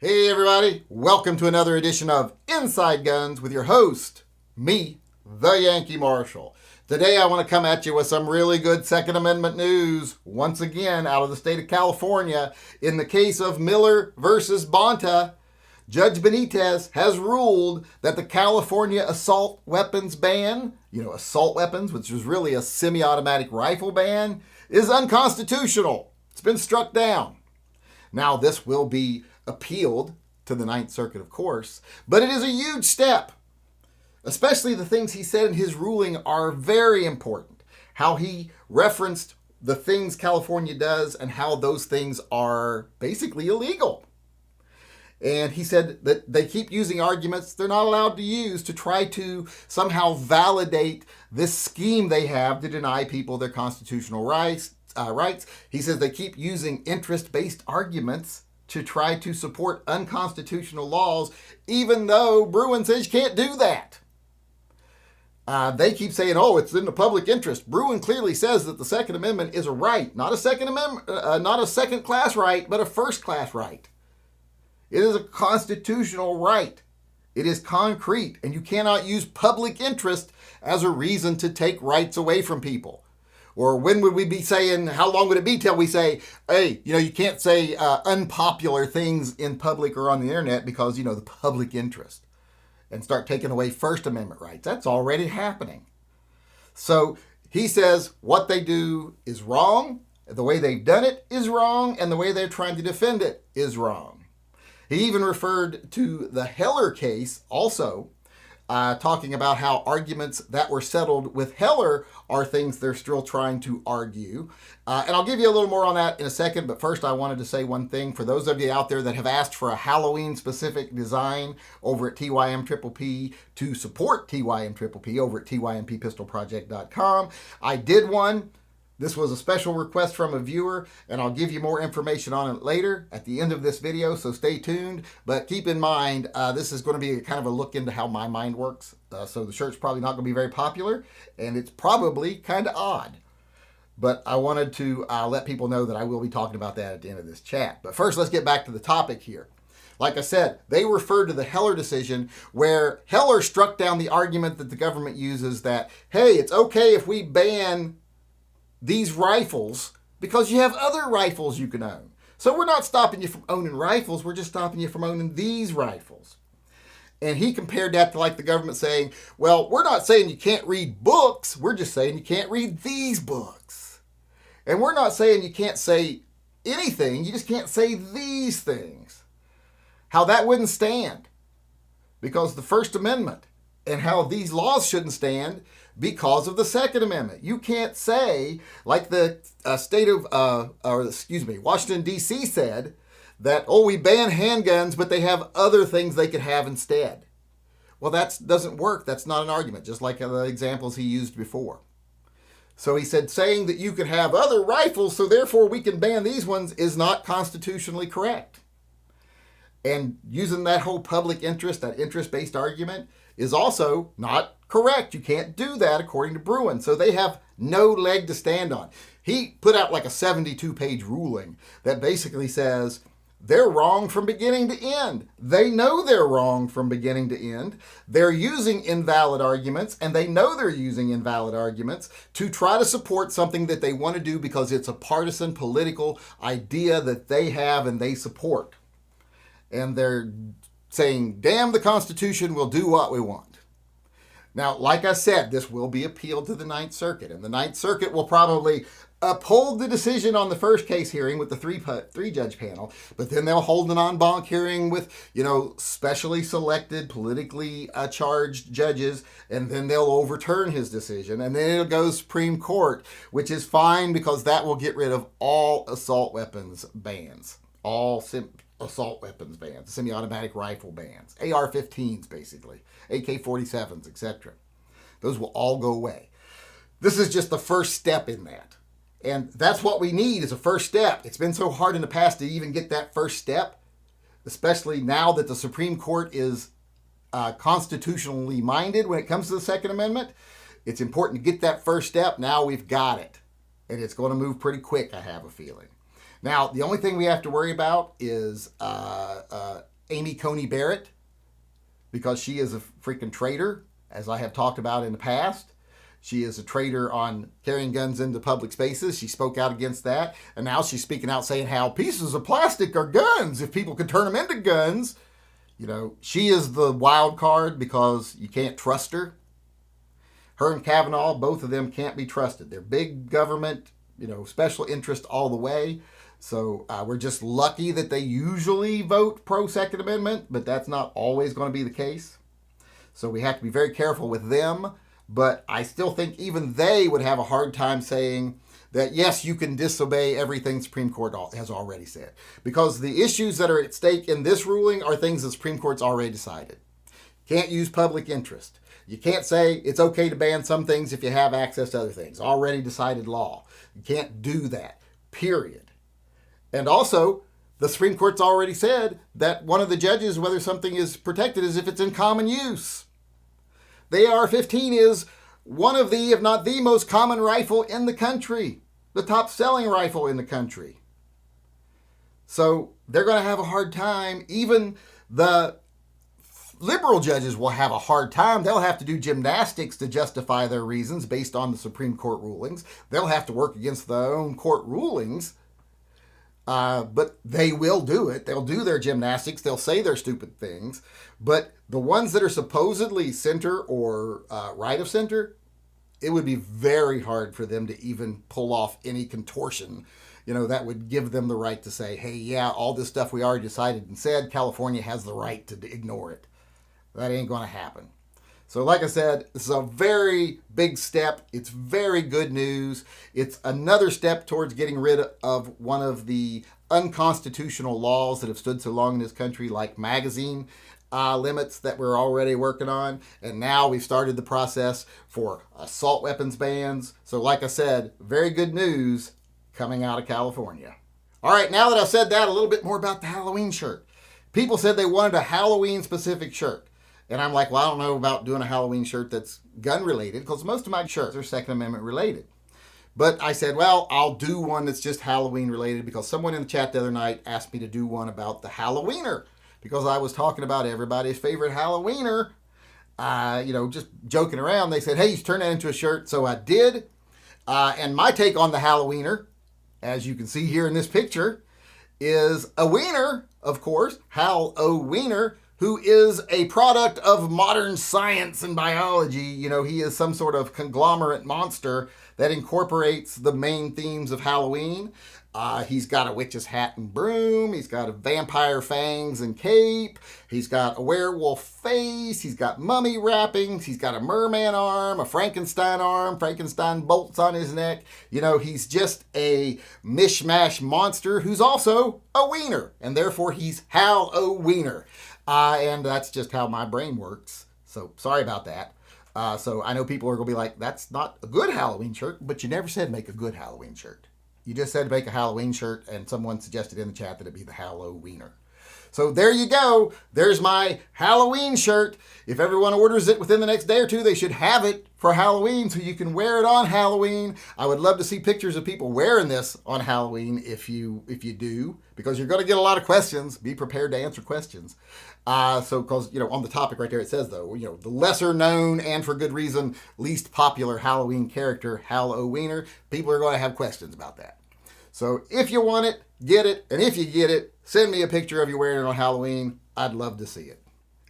Hey everybody, welcome to another edition of Inside Guns with your host, me, the Yankee Marshal. Today I want to come at you with some really good Second Amendment news, once again out of the state of California. In the case of Miller versus Bonta, Judge Benitez has ruled that the California assault weapons ban, assault weapons, which is really a semi-automatic rifle ban, is unconstitutional. It's been struck down. Now this will be appealed to the Ninth Circuit, of course, but it is a huge step. Especially the things he said in his ruling are very important. How he referenced the things California does and how those things are basically illegal. And he said that they keep using arguments they're not allowed to use to try to somehow validate this scheme they have to deny people their constitutional rights. He says they keep using interest-based arguments to try to support unconstitutional laws, even though Bruen says you can't do that. They keep saying, it's in the public interest. Bruen clearly says that the Second Amendment is a right, not a second-class right, but a first-class right. It is a constitutional right. It is concrete, and you cannot use public interest as a reason to take rights away from people. Or when would we be saying, how long would it be till we say, hey, you can't say unpopular things in public or on the internet because, the public interest, and start taking away First Amendment rights. That's already happening. So he says what they do is wrong, the way they've done it is wrong, and the way they're trying to defend it is wrong. He even referred to the Heller case also, talking about how arguments that were settled with Heller are things they're still trying to argue. And I'll give you a little more on that in a second, but first I wanted to say one thing. For those of you out there that have asked for a Halloween-specific design over at TYMP to support TYMP over at TYMPpistolproject.com, I did one. This was a special request from a viewer, and I'll give you more information on it later at the end of this video, so stay tuned. But keep in mind, this is going to be kind of a look into how my mind works. So the shirt's probably not going to be very popular, and it's probably kind of odd. But I wanted to let people know that I will be talking about that at the end of this chat. But first, let's get back to the topic here. Like I said, they referred to the Heller decision where Heller struck down the argument that the government uses that, hey, it's okay if we ban these rifles because you have other rifles you can own. So we're not stopping you from owning rifles, we're just stopping you from owning these rifles. And he compared that to like the government saying, well, we're not saying you can't read books, we're just saying you can't read these books. And we're not saying you can't say anything, you just can't say these things. How that wouldn't stand. Because the First Amendment, and how these laws shouldn't stand because of the Second Amendment. You can't say, like the Washington, D.C. said, that, we ban handguns, but they have other things they could have instead. Well, that doesn't work. That's not an argument, just like the examples he used before. So he said saying that you could have other rifles, so therefore we can ban these ones, is not constitutionally correct. And using that whole public interest, that interest-based argument, is also not correct. You can't do that according to Bruen. So they have no leg to stand on. He put out like a 72-page ruling that basically says they're wrong from beginning to end. They know they're wrong from beginning to end. They're using invalid arguments, and they know they're using invalid arguments to try to support something that they want to do because it's a partisan political idea that they have and they support. And they're saying, damn the Constitution, we'll do what we want. Now, like I said, this will be appealed to the Ninth Circuit, and the Ninth Circuit will probably uphold the decision on the first case hearing with the three-judge panel, but then they'll hold an en banc hearing with, specially selected, politically charged judges, and then they'll overturn his decision, and then it'll go Supreme Court, which is fine because that will get rid of all assault weapons bans, all assault weapons bans, semi-automatic rifle bans, AR-15s basically, AK-47s, etc. Those will all go away. This is just the first step in that. And that's what we need is a first step. It's been so hard in the past to even get that first step, especially now that the Supreme Court is constitutionally minded when it comes to the Second Amendment. It's important to get that first step. Now we've got it. And it's going to move pretty quick, I have a feeling. Now, the only thing we have to worry about is Amy Coney Barrett, because she is a freaking traitor, as I have talked about in the past. She is a traitor on carrying guns into public spaces. She spoke out against that. And now she's speaking out saying how pieces of plastic are guns if people could turn them into guns. She is the wild card because you can't trust her. Her and Kavanaugh, both of them can't be trusted. They're big government, special interest all the way. So we're just lucky that they usually vote pro-Second Amendment, but that's not always going to be the case. So we have to be very careful with them. But I still think even they would have a hard time saying that, yes, you can disobey everything the Supreme Court has already said. Because the issues that are at stake in this ruling are things the Supreme Court's already decided. Can't use public interest. You can't say it's okay to ban some things if you have access to other things. Already decided law. You can't do that, period. And also, the Supreme Court's already said that one of the judges, whether something is protected, is if it's in common use. The AR-15 is one of the, if not the most common rifle in the country. The top selling rifle in the country. So they're going to have a hard time. Even the liberal judges will have a hard time. They'll have to do gymnastics to justify their reasons based on the Supreme Court rulings. They'll have to work against their own court rulings. But they will do it. They'll do their gymnastics. They'll say their stupid things. But the ones that are supposedly center or right of center, it would be very hard for them to even pull off any contortion, that would give them the right to say, hey, yeah, all this stuff we already decided and said, California has the right to ignore it. That ain't going to happen. So like I said, this is a very big step. It's very good news. It's another step towards getting rid of one of the unconstitutional laws that have stood so long in this country, like magazine limits that we're already working on. And now we've started the process for assault weapons bans. So like I said, very good news coming out of California. All right, now that I've said that, a little bit more about the Halloween shirt. People said they wanted a Halloween specific shirt. And I'm like, well, I don't know about doing a Halloween shirt that's gun related, because most of my shirts are Second Amendment related. But I said, well, I'll do one that's just Halloween related, because someone in the chat the other night asked me to do one about the Halloweener, because I was talking about everybody's favorite Halloweener, just joking around. They said, hey, you should turn that into a shirt. So I did. And my take on the Halloweener, as you can see here in this picture, is a wiener, of course, Hal-O-Wiener, who is a product of modern science and biology. He is some sort of conglomerate monster that incorporates the main themes of Halloween. He's got a witch's hat and broom. He's got a vampire fangs and cape. He's got a werewolf face. He's got mummy wrappings. He's got a merman arm, a Frankenstein bolts on his neck. He's just a mishmash monster who's also a wiener. And therefore, he's Hal-O-Wiener. And that's just how my brain works. So sorry about that. So I know people are going to be like, that's not a good Halloween shirt, but you never said make a good Halloween shirt. You just said make a Halloween shirt, and someone suggested in the chat that it be the Hal-O-Wiener. So there you go. There's my Halloween shirt. If everyone orders it within the next day or two, they should have it for Halloween so you can wear it on Halloween. I would love to see pictures of people wearing this on Halloween if you do, because you're going to get a lot of questions. Be prepared to answer questions. Because on the topic right there, it says, though, the lesser known and for good reason, least popular Halloween character, Hal-O-Wiener. People are going to have questions about that. So if you want it, get it. And if you get it, send me a picture of you wearing it on Halloween. I'd love to see it.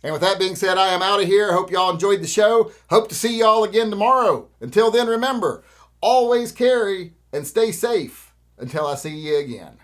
And with that being said, I am out of here. Hope y'all enjoyed the show. Hope to see y'all again tomorrow. Until then, remember, always carry and stay safe until I see you again.